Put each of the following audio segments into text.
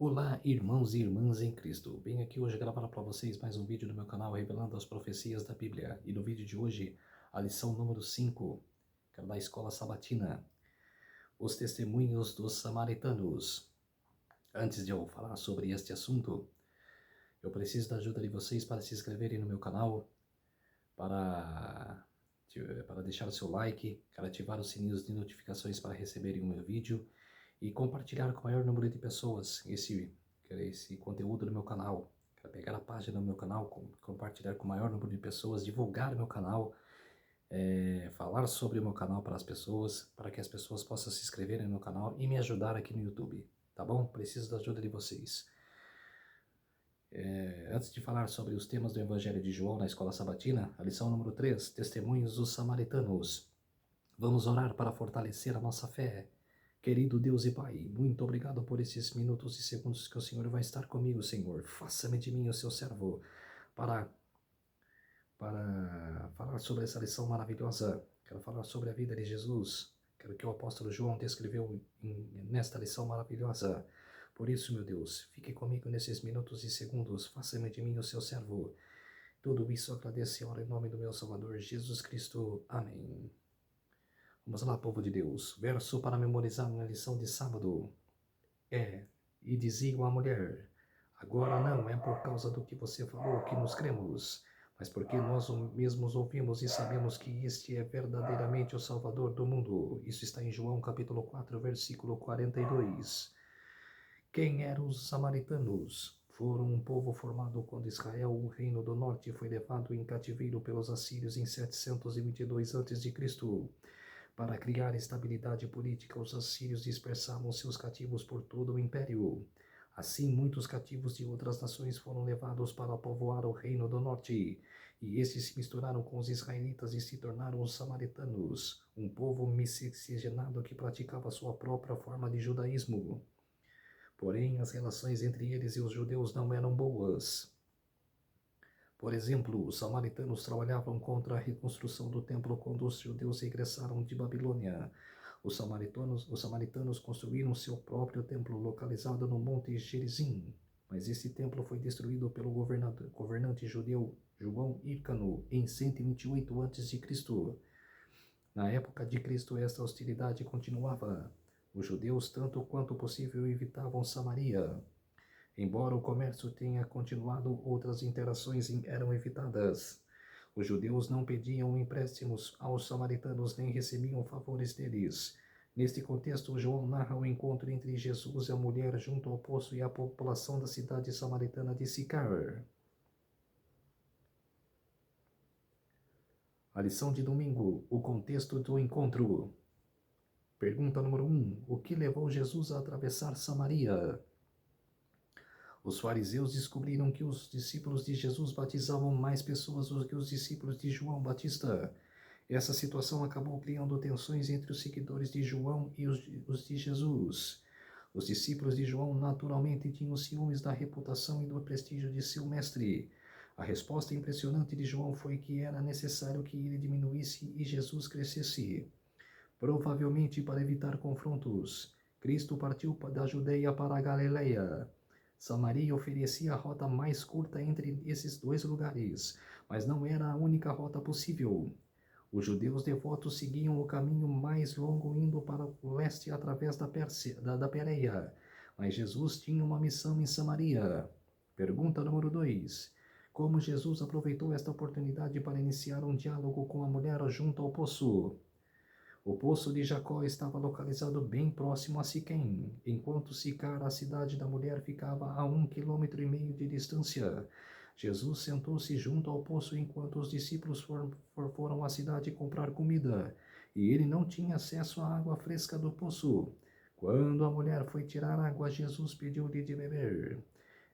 Olá, irmãos e irmãs em Cristo. Venho aqui hoje gravar para vocês mais um vídeo no meu canal revelando as profecias da Bíblia. E no vídeo de hoje, a lição número 5, que é da Escola Sabatina, os testemunhos dos samaritanos. Antes de eu falar sobre este assunto, eu preciso da ajuda de vocês para se inscreverem no meu canal, para deixar o seu like, para ativar os sininhos de notificações para receberem o meu vídeo e compartilhar com o maior número de pessoas esse conteúdo no meu canal. Quero pegar a página do meu canal, compartilhar com o maior número de pessoas, divulgar meu canal, falar sobre o meu canal para as pessoas, para que as pessoas possam se inscreverem no meu canal e me ajudar aqui no YouTube, tá bom? Preciso da ajuda de vocês. Antes de falar sobre os temas do Evangelho de João na Escola Sabatina, a lição número 3, Testemunhos dos Samaritanos. Vamos orar para fortalecer a nossa fé. Querido Deus e Pai, muito obrigado por esses minutos e segundos que o Senhor vai estar comigo, Senhor. Faça-me de mim o seu servo para, para falar sobre essa lição maravilhosa. Quero falar sobre a vida de Jesus. Quero que o apóstolo João descreveu nesta lição maravilhosa. Por isso, meu Deus, fique comigo nesses minutos e segundos. Faça-me de mim o seu servo. Tudo isso agradeço e oro em nome do meu Salvador Jesus Cristo. Amém. Vamos lá, povo de Deus. Verso para memorizar na lição de sábado. E diziam à mulher: agora não é por causa do que você falou que nos cremos, mas porque nós mesmos ouvimos e sabemos que este é verdadeiramente o Salvador do mundo. Isso está em João capítulo 4, versículo 42. Quem eram os samaritanos? Foram um povo formado quando Israel, o reino do norte, foi levado em cativeiro pelos assírios em 722 a.C. Para criar estabilidade política, os assírios dispersavam seus cativos por todo o império. Assim, muitos cativos de outras nações foram levados para povoar o reino do norte, e estes se misturaram com os israelitas e se tornaram os samaritanos, um povo miscigenado que praticava sua própria forma de judaísmo. Porém, as relações entre eles e os judeus não eram boas. Por exemplo, os samaritanos trabalhavam contra a reconstrução do templo quando os judeus regressaram de Babilônia. Os samaritanos construíram seu próprio templo localizado no Monte Gerizim, mas esse templo foi destruído pelo governante judeu João Hyrcano em 128 a.C. Na época de Cristo, esta hostilidade continuava. Os judeus, tanto quanto possível, evitavam Samaria. Embora o comércio tenha continuado, outras interações eram evitadas. Os judeus não pediam empréstimos aos samaritanos nem recebiam favores deles. Neste contexto, João narra o encontro entre Jesus e a mulher junto ao poço e a população da cidade samaritana de Sicar. A lição de domingo, o contexto do encontro. Pergunta número 1. O que levou Jesus a atravessar Samaria? Os fariseus descobriram que os discípulos de Jesus batizavam mais pessoas do que os discípulos de João Batista. Essa situação acabou criando tensões entre os seguidores de João e os de Jesus. Os discípulos de João naturalmente tinham ciúmes da reputação e do prestígio de seu mestre. A resposta impressionante de João foi que era necessário que ele diminuísse e Jesus crescesse. Provavelmente para evitar confrontos, Cristo partiu da Judeia para a Galileia. Samaria oferecia a rota mais curta entre esses dois lugares, mas não era a única rota possível. Os judeus devotos seguiam o caminho mais longo indo para o leste através da Pérea, mas Jesus tinha uma missão em Samaria. Pergunta número 2. Como Jesus aproveitou esta oportunidade para iniciar um diálogo com a mulher junto ao poço? O poço de Jacó estava localizado bem próximo a Siquém, enquanto Sicar, a cidade da mulher, ficava a 1,5 km de distância. Jesus sentou-se junto ao poço enquanto os discípulos foram à cidade comprar comida, e ele não tinha acesso à água fresca do poço. Quando a mulher foi tirar água, Jesus pediu-lhe de beber.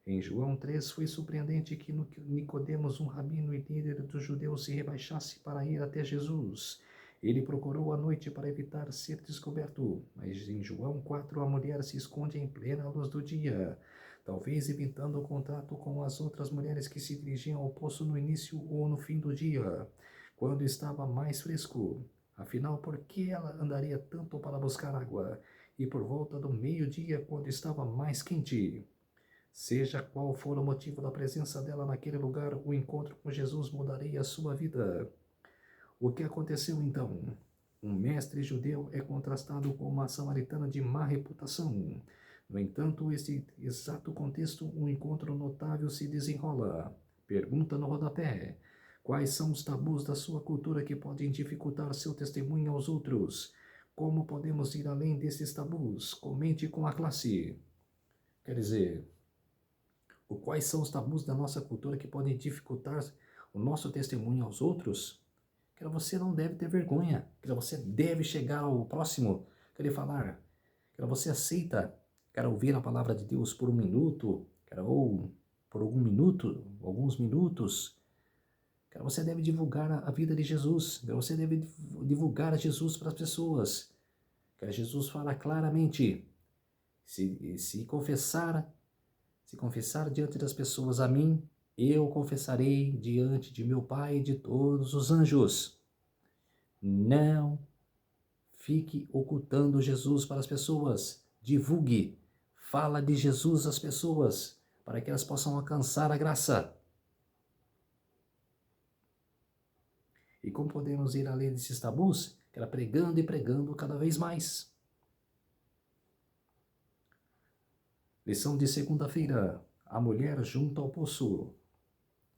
Em João 3, foi surpreendente que Nicodemos, um rabino e líder dos judeus, se rebaixasse para ir até Jesus. Ele procurou à noite para evitar ser descoberto, mas em João 4 a mulher se esconde em plena luz do dia, talvez evitando o contato com as outras mulheres que se dirigiam ao poço no início ou no fim do dia, quando estava mais fresco. Afinal, por que ela andaria tanto para buscar água? E por volta do meio-dia, quando estava mais quente? Seja qual for o motivo da presença dela naquele lugar, o encontro com Jesus mudaria a sua vida. O que aconteceu então? Um mestre judeu é contrastado com uma samaritana de má reputação. No entanto, nesse exato contexto, um encontro notável se desenrola. Pergunta no rodapé: quais são os tabus da sua cultura que podem dificultar seu testemunho aos outros? Como podemos ir além desses tabus? Comente com a classe. Quer dizer, quais são os tabus da nossa cultura que podem dificultar o nosso testemunho aos outros? Que você não deve ter vergonha, que você deve chegar ao próximo, querer falar, que você aceita, quer ouvir a palavra de Deus por um minuto, ou por algum minuto, alguns minutos, que você deve divulgar a vida de Jesus, que você deve divulgar Jesus para as pessoas, que Jesus fala claramente, se confessar diante das pessoas a mim, eu confessarei diante de meu Pai e de todos os anjos. Não fique ocultando Jesus para as pessoas. Divulgue. Fala de Jesus às pessoas, para que elas possam alcançar a graça. E como podemos ir além desses tabus? Era pregando e pregando cada vez mais. Lição de segunda-feira. A mulher junto ao poço.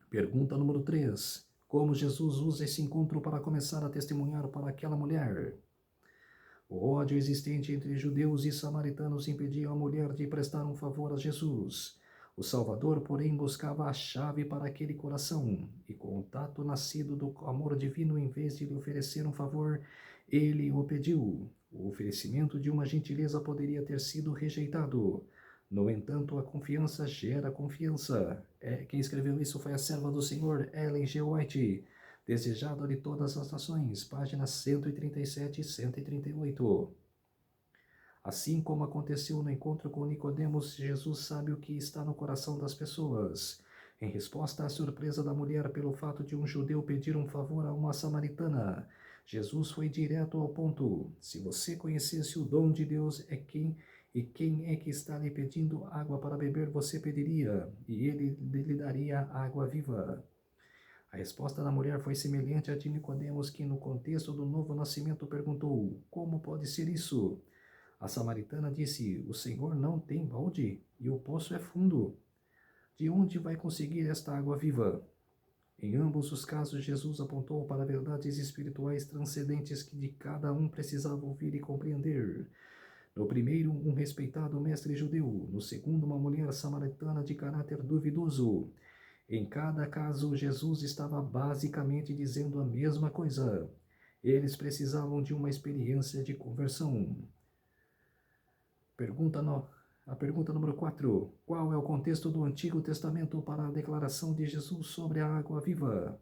Pergunta número 3. Como Jesus usa esse encontro para começar a testemunhar para aquela mulher? O ódio existente entre judeus e samaritanos impedia a mulher de prestar um favor a Jesus. O Salvador, porém, buscava a chave para aquele coração, e com o tato nascido do amor divino, em vez de lhe oferecer um favor, ele o pediu. O oferecimento de uma gentileza poderia ter sido rejeitado. No entanto, a confiança gera confiança. Quem escreveu isso foi a serva do Senhor, Ellen G. White. Desejado de todas as nações, páginas 137 e 138. Assim como aconteceu no encontro com Nicodemos, Jesus sabe o que está no coração das pessoas. Em resposta à surpresa da mulher pelo fato de um judeu pedir um favor a uma samaritana, Jesus foi direto ao ponto. Se você conhecesse o dom de Deus, quem é que está lhe pedindo água para beber, você pediria, e ele lhe daria água viva. A resposta da mulher foi semelhante à de Nicodemos, que no contexto do novo nascimento perguntou: como pode ser isso? A samaritana disse: o Senhor não tem balde e o poço é fundo. De onde vai conseguir esta água viva? Em ambos os casos, Jesus apontou para verdades espirituais transcendentes que de cada um precisava ouvir e compreender. No primeiro, um respeitado mestre judeu. No segundo, uma mulher samaritana de caráter duvidoso. Em cada caso, Jesus estava basicamente dizendo a mesma coisa. Eles precisavam de uma experiência de conversão. A pergunta número 4. Qual é o contexto do Antigo Testamento para a declaração de Jesus sobre a água viva?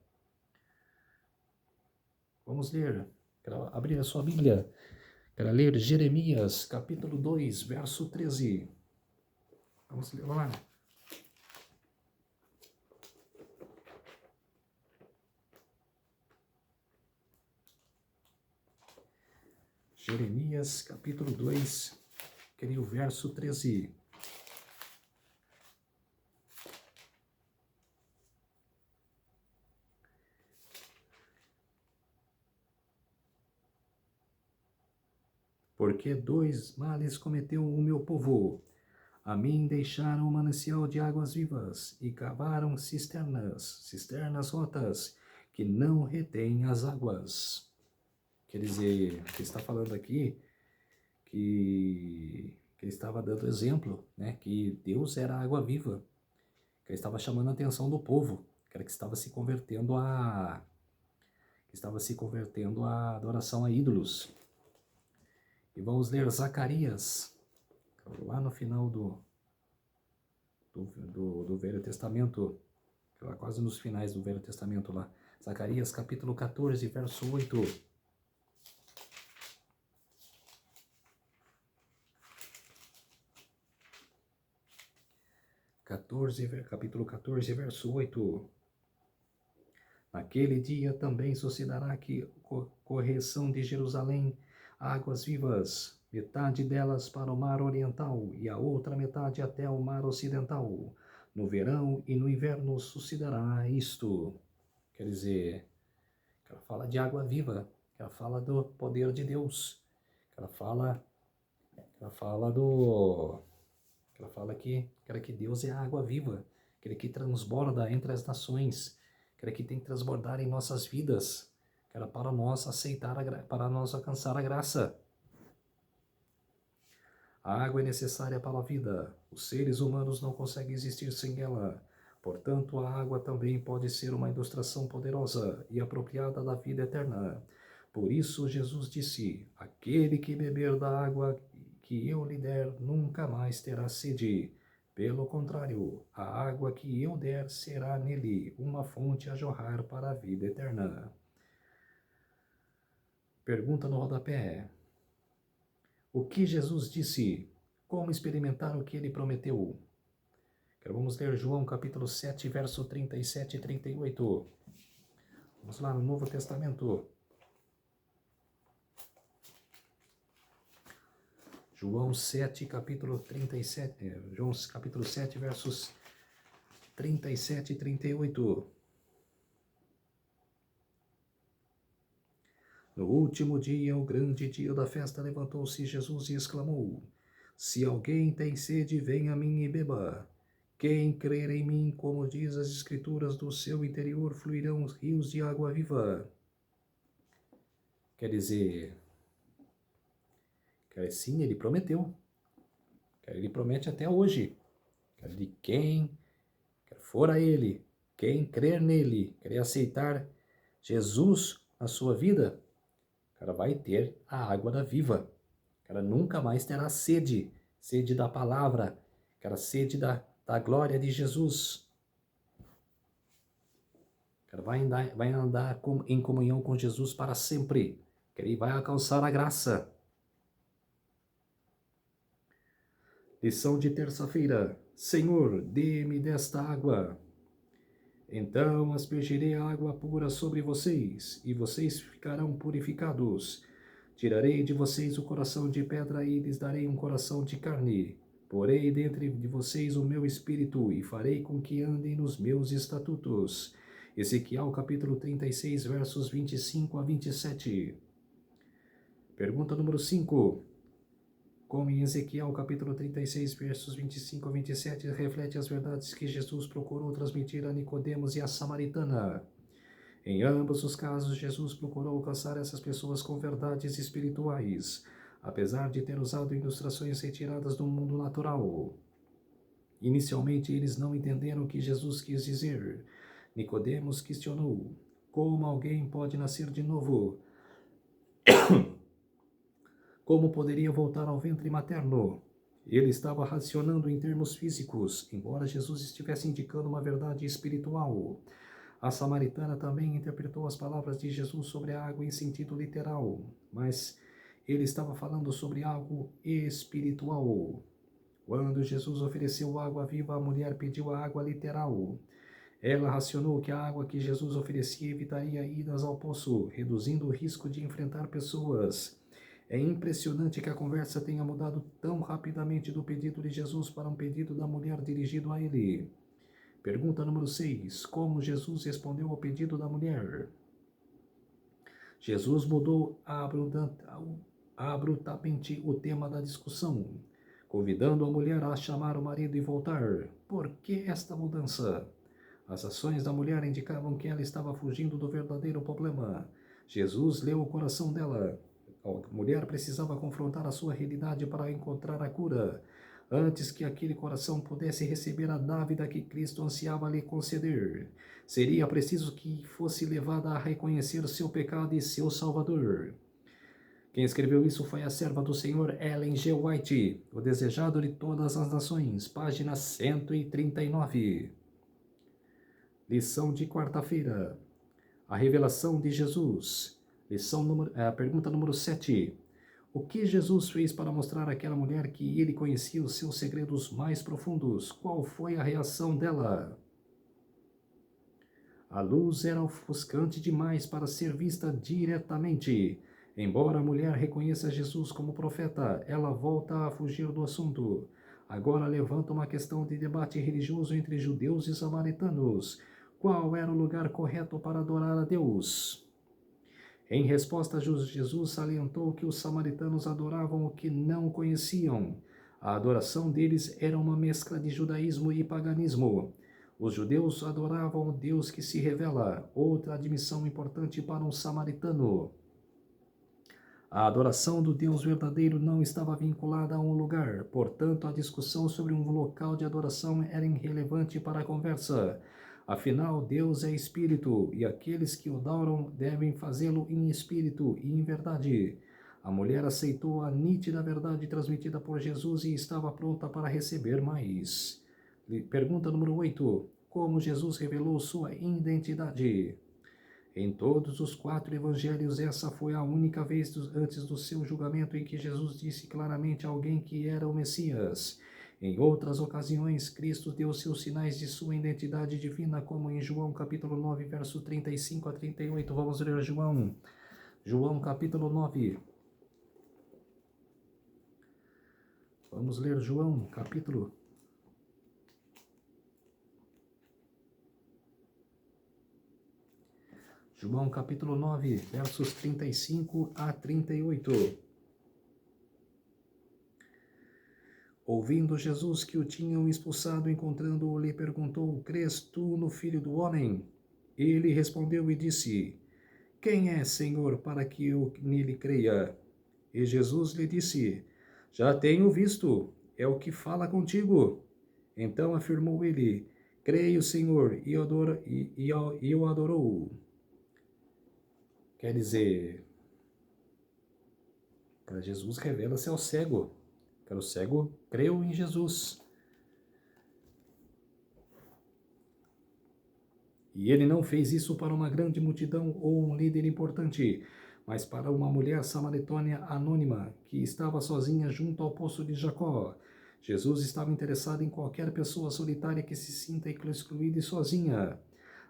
Vamos ler. Quero abrir a sua Bíblia. Quero ler Jeremias, capítulo 2, verso 13. Vamos ler lá. Jeremias, capítulo 2, queria o verso 13. Porque dois males cometeu o meu povo. A mim deixaram o manancial de águas vivas e cavaram cisternas rotas, que não retêm as águas. Quer dizer, ele está falando aqui que ele estava dando exemplo, né, que Deus era a água viva, que ele estava chamando a atenção do povo, que estava se convertendo à adoração a ídolos. E vamos ler Zacarias, lá no final do Velho Testamento, lá quase nos finais do Velho Testamento lá. Zacarias capítulo 14, verso 8. Capítulo 14, verso 8. Naquele dia também sucederá que correção de Jerusalém, águas vivas. metade delas para o Mar Oriental e a outra metade até o Mar Ocidental. No verão e no inverno sucederá isto. Quer dizer, ela fala de água viva, ela fala do poder de Deus, ela fala do, ela fala que Deus é a água viva, aquele que transborda entre as nações, aquele que tem que transbordar em nossas vidas, que era para nós aceitar, para nós alcançar a graça. A água é necessária para a vida. Os seres humanos não conseguem existir sem ela. Portanto, a água também pode ser uma ilustração poderosa e apropriada da vida eterna. Por isso, Jesus disse: aquele que beber da água que eu lhe der nunca mais terá sede. Pelo contrário, a água que eu der será nele uma fonte a jorrar para a vida eterna. Pergunta no rodapé. O que Jesus disse? Como experimentar o que ele prometeu? Vamos ler João capítulo 7, verso 37 e 38. Vamos lá no Novo Testamento. João 7, capítulo 37. João capítulo 7, versos 37 e 38. No último dia, o grande dia da festa, levantou-se Jesus e exclamou: se alguém tem sede, venha a mim e beba. Quem crer em mim, como diz as Escrituras, do seu interior fluirão rios de água viva. Quer dizer, sim, ele prometeu. Ele promete até hoje. De quem for a ele, quem crer nele, querer aceitar Jesus na sua vida, vai ter a água da viva. Nunca mais terá sede da palavra, sede da glória de Jesus. Vai andar em comunhão com Jesus para sempre. Ele vai alcançar a graça. Lição de terça-feira. Senhor, dê-me desta água. Então aspergirei a água pura sobre vocês, e vocês ficarão purificados. Tirarei de vocês o coração de pedra e lhes darei um coração de carne. Porei dentro de vocês o meu espírito e farei com que andem nos meus estatutos. Ezequiel capítulo 36, versos 25 a 27. Pergunta número 5. Como em Ezequiel capítulo 36, versos 25 a 27, reflete as verdades que Jesus procurou transmitir a Nicodemos e a samaritana. Em ambos os casos, Jesus procurou alcançar essas pessoas com verdades espirituais, apesar de ter usado ilustrações retiradas do mundo natural. Inicialmente, eles não entenderam o que Jesus quis dizer. Nicodemos questionou: como alguém pode nascer de novo? Como poderia voltar ao ventre materno? Ele estava racionando em termos físicos, embora Jesus estivesse indicando uma verdade espiritual. A samaritana também interpretou as palavras de Jesus sobre a água em sentido literal, mas ele estava falando sobre algo espiritual. Quando Jesus ofereceu água viva, a mulher pediu a água literal. Ela racionou que a água que Jesus oferecia evitaria idas ao poço, reduzindo o risco de enfrentar pessoas. É impressionante que a conversa tenha mudado tão rapidamente do pedido de Jesus para um pedido da mulher dirigido a ele. Pergunta número 6. Como Jesus respondeu ao pedido da mulher? Jesus mudou abruptamente o tema da discussão, convidando a mulher a chamar o marido e voltar. Por que esta mudança? As ações da mulher indicavam que ela estava fugindo do verdadeiro problema. Jesus leu o coração dela. A mulher precisava confrontar a sua realidade para encontrar a cura, antes que aquele coração pudesse receber a dávida que Cristo ansiava lhe conceder. Seria preciso que fosse levada a reconhecer seu pecado e seu Salvador. Quem escreveu isso foi a serva do Senhor Ellen G. White, O Desejado de Todas as Nações, página 139. Lição de quarta-feira. A revelação de Jesus. Pergunta número 7. O que Jesus fez para mostrar àquela mulher que ele conhecia os seus segredos mais profundos? Qual foi a reação dela? A luz era ofuscante demais para ser vista diretamente. Embora a mulher reconheça Jesus como profeta, ela volta a fugir do assunto. Agora levanta uma questão de debate religioso entre judeus e samaritanos. Qual era o lugar correto para adorar a Deus? Em resposta, Jesus salientou que os samaritanos adoravam o que não conheciam. A adoração deles era uma mescla de judaísmo e paganismo. Os judeus adoravam o Deus que se revela, outra admissão importante para um samaritano. A adoração do Deus verdadeiro não estava vinculada a um lugar, portanto, a discussão sobre um local de adoração era irrelevante para a conversa. Afinal, Deus é espírito, e aqueles que o adoram devem fazê-lo em espírito e em verdade. A mulher aceitou a nítida verdade transmitida por Jesus e estava pronta para receber mais. Pergunta número 8. Como Jesus revelou sua identidade? Em todos os 4 evangelhos, essa foi a única vez antes do seu julgamento em que Jesus disse claramente a alguém que era o Messias. Em outras ocasiões, Cristo deu seus sinais de sua identidade divina, como em João capítulo 9, verso 35 a 38. Vamos ler João. João capítulo 9. Vamos ler João capítulo João capítulo 9, versos 35 a 38. Ouvindo Jesus que o tinham expulsado, encontrando-o, lhe perguntou: Crês tu no Filho do Homem? Ele respondeu e disse: Quem é, Senhor, para que eu nele creia? E Jesus lhe disse: Já tenho visto, é o que fala contigo. Então afirmou ele: Creio, Senhor, e o adorou. Quer dizer, para Jesus revela-se ao cego. Para o cego, creu em Jesus. E ele não fez isso para uma grande multidão ou um líder importante, mas para uma mulher samaritana anônima que estava sozinha junto ao poço de Jacó. Jesus estava interessado em qualquer pessoa solitária que se sinta excluída e sozinha.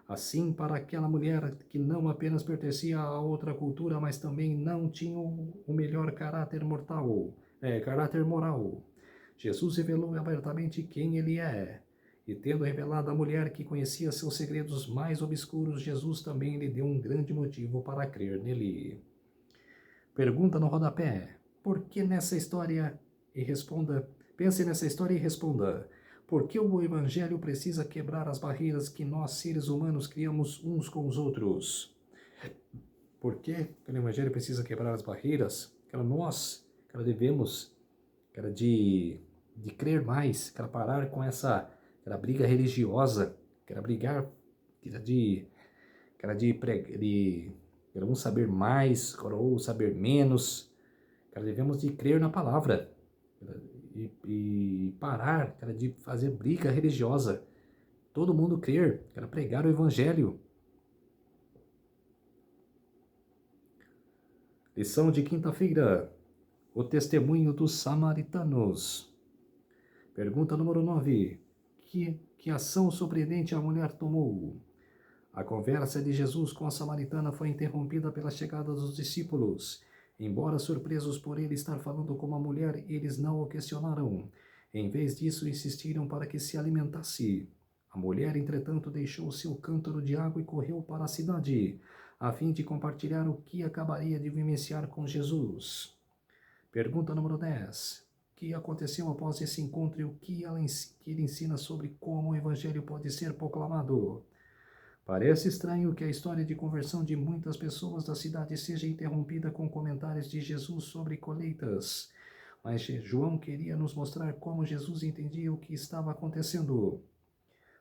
Assim, para aquela mulher que não apenas pertencia a outra cultura, mas também não tinha o melhor caráter moral. Jesus revelou abertamente quem ele é. E tendo revelado à mulher que conhecia seus segredos mais obscuros, Jesus também lhe deu um grande motivo para crer nele. Pergunta no rodapé. Por que nessa história? E responda. Pense nessa história e responda. Por que o Evangelho precisa quebrar as barreiras que nós, seres humanos, criamos uns com os outros? Por que o Evangelho precisa quebrar as barreiras que nós devemos de crer mais, parar com essa briga religiosa, brigar, de um saber mais ou saber menos. Devemos de crer na palavra e parar de fazer briga religiosa. Todo mundo crer, pregar o Evangelho. Lição de quinta-feira. O testemunho dos samaritanos. Pergunta número 9. Que ação surpreendente a mulher tomou? A conversa de Jesus com a samaritana foi interrompida pela chegada dos discípulos. Embora surpresos por ele estar falando com uma mulher, eles não o questionaram. Em vez disso, insistiram para que se alimentasse. A mulher, entretanto, deixou seu cântaro de água e correu para a cidade, a fim de compartilhar o que acabaria de vivenciar com Jesus. Pergunta número 10. O que aconteceu após esse encontro e o que ele ensina sobre como o Evangelho pode ser proclamado? Parece estranho que a história de conversão de muitas pessoas da cidade seja interrompida com comentários de Jesus sobre colheitas. Mas João queria nos mostrar como Jesus entendia o que estava acontecendo.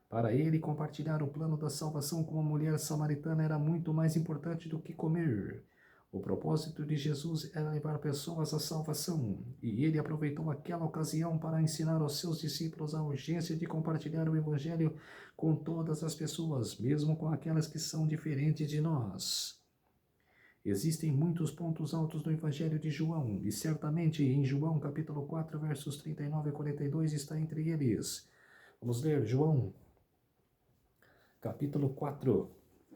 Para ele, compartilhar o plano da salvação com uma mulher samaritana era muito mais importante do que comer. O propósito de Jesus era levar pessoas à salvação, e ele aproveitou aquela ocasião para ensinar aos seus discípulos a urgência de compartilhar o Evangelho com todas as pessoas, mesmo com aquelas que são diferentes de nós. Existem muitos pontos altos no Evangelho de João, e certamente em João capítulo 4, versos 39 a 42 está entre eles. Vamos ler João capítulo 4,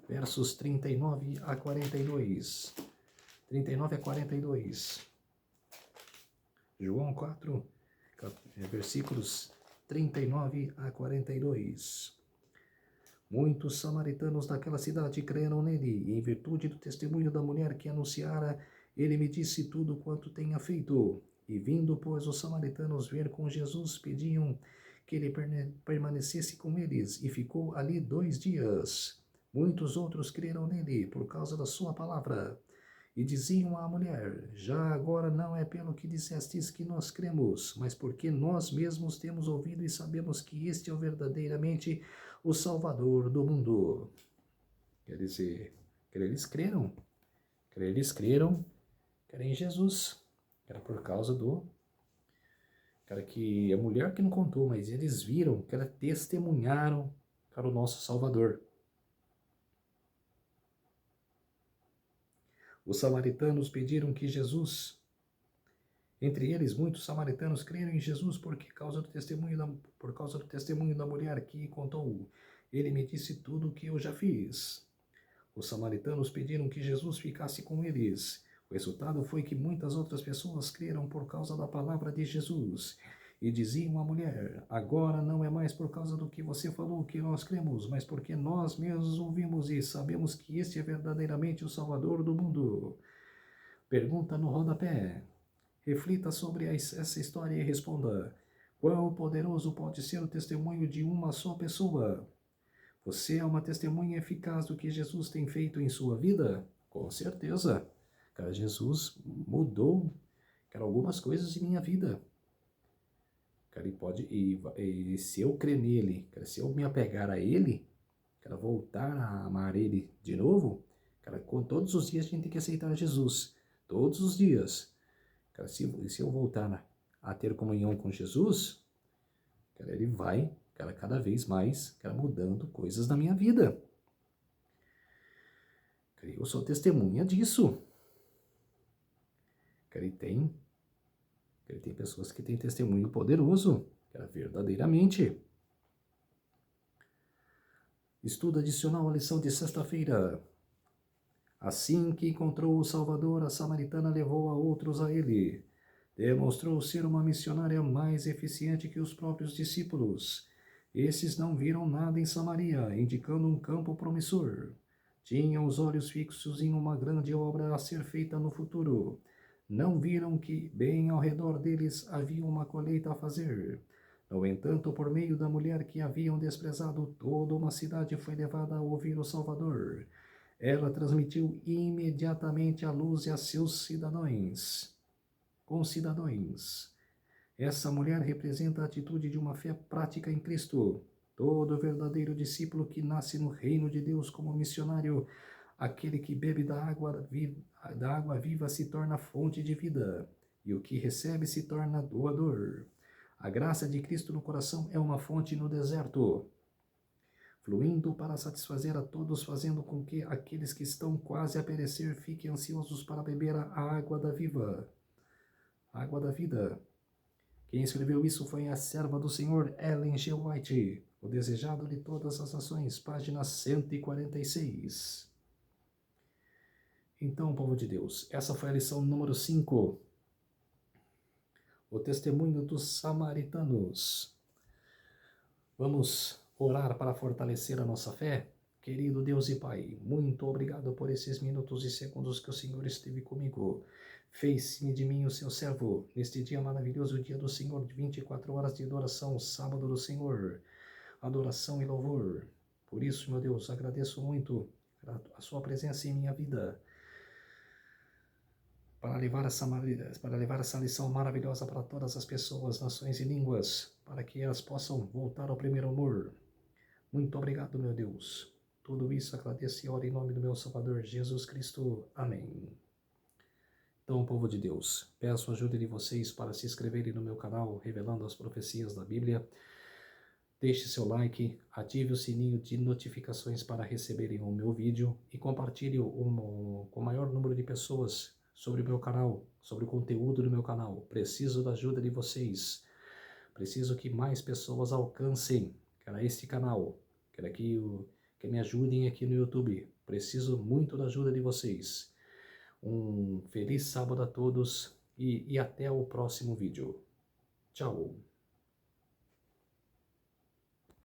versos 39 a 42. 39 a 42. João 4, versículos 39 a 42. Muitos samaritanos daquela cidade creram nele, e em virtude do testemunho da mulher que anunciara, ele me disse tudo quanto tenha feito. E vindo, pois, os samaritanos ver com Jesus, pediam que ele permanecesse com eles, e ficou ali 2 dias. Muitos outros creram nele, por causa da sua palavra. E diziam à mulher: já agora não é pelo que dissestes que nós cremos, mas porque nós mesmos temos ouvido e sabemos que este é verdadeiramente o Salvador do mundo. Quer dizer, eles creram. Eles creram em Jesus. Era por causa do... Cara, que a mulher que não contou, mas eles viram, que ela testemunharam para o nosso Salvador. Os samaritanos pediram que Jesus... Entre eles, muitos samaritanos creram em Jesus por causa do testemunho da mulher que contou. Ele me disse tudo o que eu já fiz. Os samaritanos pediram que Jesus ficasse com eles. O resultado foi que muitas outras pessoas creram por causa da palavra de Jesus. E diziam à mulher: agora não é mais por causa do que você falou que nós cremos, mas porque nós mesmos ouvimos e sabemos que este é verdadeiramente o Salvador do mundo. Pergunta no rodapé. Reflita sobre essa história e responda: quão poderoso pode ser o testemunho de uma só pessoa? Você é uma testemunha eficaz do que Jesus tem feito em sua vida? Com certeza. Cara, Jesus mudou, cara, algumas coisas em minha vida. Cara, e se eu crer nele, cara, se eu me apegar a ele, cara, voltar a amar ele de novo, cara, todos os dias a gente tem que aceitar Jesus. Todos os dias. Cara, se eu voltar a ter comunhão com Jesus, cara, ele vai, cara, cada vez mais, cara, mudando coisas na minha vida. Cara, eu sou testemunha disso. Cara, tem pessoas que têm testemunho poderoso, cara, verdadeiramente. Estudo adicional à lição de sexta-feira. Assim que encontrou o Salvador, a samaritana levou a outros a ele. Demonstrou ser uma missionária mais eficiente que os próprios discípulos. Esses não viram nada em Samaria, indicando um campo promissor. Tinham os olhos fixos em uma grande obra a ser feita no futuro. Não viram que, bem ao redor deles, havia uma colheita a fazer. No entanto, por meio da mulher que haviam desprezado, toda uma cidade foi levada a ouvir o Salvador. Ela transmitiu imediatamente a luz a seus concidadãos. Essa mulher representa a atitude de uma fé prática em Cristo. Todo verdadeiro discípulo que nasce no reino de Deus como missionário, aquele que bebe da água viva se torna fonte de vida, e o que recebe se torna doador. A graça de Cristo no coração é uma fonte no deserto, fluindo para satisfazer a todos, fazendo com que aqueles que estão quase a perecer fiquem ansiosos para beber a água da água da vida. Quem escreveu isso foi a serva do Senhor, Ellen G. White, O Desejado de Todas as Nações, página 146. Então, povo de Deus, essa foi a lição número 5. O testemunho dos samaritanos. Vamos orar para fortalecer a nossa fé? Querido Deus e Pai, muito obrigado por esses minutos e segundos que o Senhor esteve comigo. Fez-me de mim o seu servo, neste dia maravilhoso, o dia do Senhor, de 24 horas de adoração, sábado do Senhor, adoração e louvor. Por isso, meu Deus, agradeço muito a sua presença em minha vida, para levar essa lição maravilhosa para todas as pessoas, nações e línguas, para que elas possam voltar ao primeiro amor. Muito obrigado, meu Deus. Tudo isso agradeço e oro em nome do meu Salvador Jesus Cristo. Amém. Então, povo de Deus, peço a ajuda de vocês para se inscreverem no meu canal, revelando as profecias da Bíblia. Deixe seu like, ative o sininho de notificações para receberem o meu vídeo e compartilhe com o maior número de pessoas sobre o meu canal, sobre o conteúdo do meu canal. Preciso da ajuda de vocês. Preciso que mais pessoas alcancem este canal. Quero que me ajudem aqui no YouTube. Preciso muito da ajuda de vocês. Um feliz sábado a todos e até o próximo vídeo. Tchau!